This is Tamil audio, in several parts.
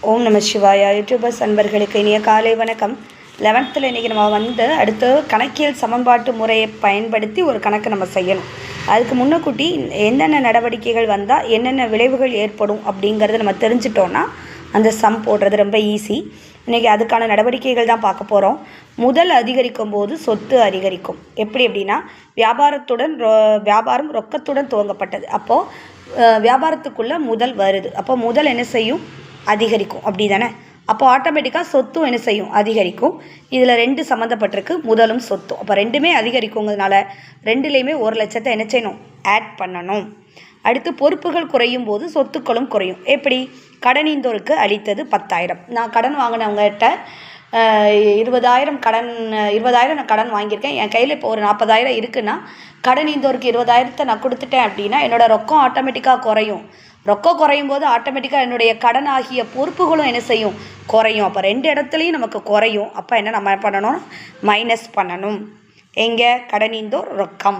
ஓம் நம சிவாயா. யூடியூபர்ஸ் அன்பர்களுக்கு இனிய காலை வணக்கம். 11th இன்றைக்கி நம்ம அடுத்து கணக்கியல் சமன்பாட்டு முறையை பயன்படுத்தி ஒரு கணக்கு நம்ம செய்யணும். அதுக்கு முன்னக்கூட்டி என்னென்ன நடவடிக்கைகள் வந்தால் என்னென்ன விளைவுகள் ஏற்படும் அப்படிங்கிறத நம்ம தெரிஞ்சிட்டோன்னா அந்த சம் போடுறது ரொம்ப ஈஸி. இன்றைக்கி அதுக்கான நடவடிக்கைகள் தான் பார்க்க போகிறோம். முதல் அதிகரிக்கும் போது சொத்து அதிகரிக்கும். எப்படி அப்படின்னா வியாபாரம் ரொக்கத்துடன் துவங்கப்பட்டது. அப்போது வியாபாரத்துக்குள்ளே முதல் வருது. அப்போ முதல் என்ன செய்யும்? அதிகரிக்கும். அப்படி தானே? அப்போ ஆட்டோமேட்டிக்காக சொத்தும் என்ன செய்யும்? அதிகரிக்கும். இதில் 2 சம்மந்தப்பட்டிருக்கு, முதலும் சொத்தும். அப்போ ரெண்டுமே அதிகரிக்குங்கிறதுனால ரெண்டுலேயுமே 1,00,000 என்ன செய்யணும்? ஆட் பண்ணணும். அடுத்து பொறுப்புகள் குறையும் போது சொத்துக்களும் குறையும். எப்படி? கடனீந்தோருக்கு அளித்தது 10,000. நான் கடன் வாங்கினவங்ககிட்ட 20,000 நான் கடன் வாங்கியிருக்கேன். என் கையில் இப்போ ஒரு 40,000 இருக்குன்னா கடனீந்தோருக்கு 20,000 நான் கொடுத்துட்டேன் அப்படின்னா என்னோடய ரொக்கம் ஆட்டோமேட்டிக்காக குறையும். ரொக்கம் குறையும் போது ஆட்டோமேட்டிக்காக என்னுடைய கடன் ஆகிய பொறுப்புகளும் என்ன செய்யும்? குறையும். அப்போ 2 இடத்துலையும் நமக்கு குறையும். அப்போ என்ன நம்ம பண்ணணும்? மைனஸ் பண்ணணும். எங்கே? கடனீந்தோர் ரொக்கம்.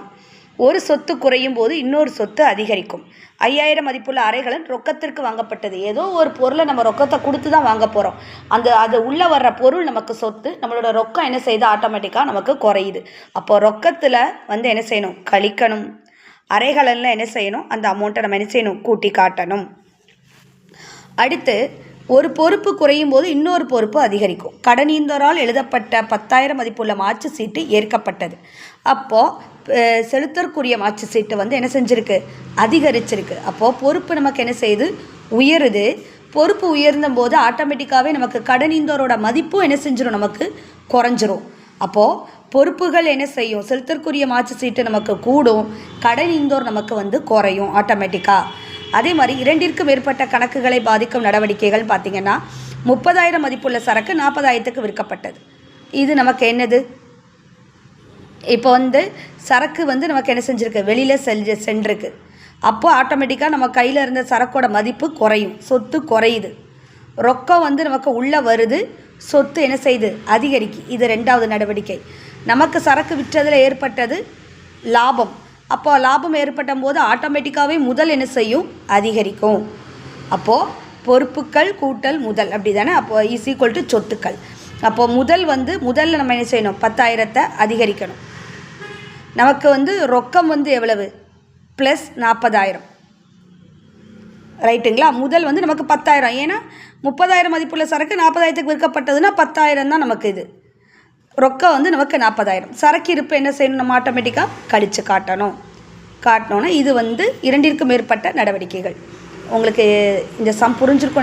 ஒரு சொத்து குறையும் போது இன்னொரு சொத்து அதிகரிக்கும். 5,000 மதிப்புள்ள அறைகளன் ரொக்கத்திற்கு வாங்கப்பட்டது. ஏதோ ஒரு பொருளை நம்ம ரொக்கத்தை கொடுத்து தான் வாங்க போகிறோம். அது உள்ளே வர்ற பொருள் நமக்கு சொத்து. நம்மளோட ரொக்கம் என்ன செய்யுது? ஆட்டோமேட்டிக்காக நமக்கு குறையுது. அப்போது ரொக்கத்தில் என்ன செய்யணும்? கழிக்கணும். அறைகளெல்லாம் என்ன செய்யணும்? அந்த அமௌண்ட்டை நம்ம என்ன செய்யணும்? கூட்டி காட்டணும். அடுத்து ஒரு பொறுப்பு குறையும் போது இன்னொரு பொறுப்பு அதிகரிக்கும். கடனீந்தோரால் எழுதப்பட்ட 10,000 மதிப்புள்ள மாற்று சீட்டு ஏற்கப்பட்டது. அப்போது செலுத்தற்குரிய மாற்று சீட்டு என்ன செஞ்சுருக்கு? அதிகரிச்சிருக்கு. அப்போது பொறுப்பு நமக்கு என்ன செய்யுது? உயருது. பொறுப்பு உயர்ந்த போது ஆட்டோமேட்டிக்காகவே நமக்கு கடனீந்தோரோட மதிப்பும் என்ன செஞ்சிடும்? நமக்கு குறைஞ்சிரும். அப்போது பொறுப்புகள் என்ன செய்யும்? செலுத்தற்குரிய மாற்று சீட்டு நமக்கு கூடும், கடனீந்தோர் நமக்கு குறையும் ஆட்டோமேட்டிக்காக. அதே மாதிரி 2ற்கு மேற்பட்ட கணக்குகளை பாதிக்கும் நடவடிக்கைகள் பார்த்திங்கன்னா 30,000 மதிப்புள்ள சரக்கு 40,000க்கு விற்கப்பட்டது. இது நமக்கு என்னது? இப்போ சரக்கு நமக்கு என்ன செஞ்சுருக்கு? வெளியில் சென்றிருக்கு. அப்போது ஆட்டோமேட்டிக்காக நம்ம கையில் இருந்த சரக்கோட மதிப்பு குறையும், சொத்து குறையுது. ரொக்கம் நமக்கு உள்ளே வருது, சொத்து என்ன செய்யுது? அதிகரிக்கு. இது 2வது நடவடிக்கை. நமக்கு சரக்கு விற்றதில் ஏற்பட்டது லாபம். அப்போ லாபம் ஏற்பட்ட போது ஆட்டோமேட்டிக்காகவே முதல் என்ன செய்யும்? அதிகரிக்கும். அப்போது பொறுப்புக்கள் கூட்டல் முதல், அப்படி தானே? அப்போது இஸ் ஈக்குவல் டு சொத்துக்கள். அப்போது முதல்ல நம்ம என்ன செய்யணும்? 10,000 அதிகரிக்கணும். நமக்கு ரொக்கம் எவ்வளவு? ப்ளஸ் 40,000, ரைட்டுங்களா? முதல் நமக்கு 10,000. ஏன்னா 30,000 மதிப்புள்ள சரக்கு 40,000க்கு விற்கப்பட்டதுன்னா 10,000 தான் நமக்கு இது. ரொக்கம் நமக்கு 40,000. சரக்கு இருப்பு என்ன செய்யணும்? நம்ம ஆட்டோமேட்டிக்காக கழித்து காட்டணும்னா இது 2ற்கு மேற்பட்ட நடவடிக்கைகள். உங்களுக்கு இந்த சம் புரிஞ்சிருக்கும்.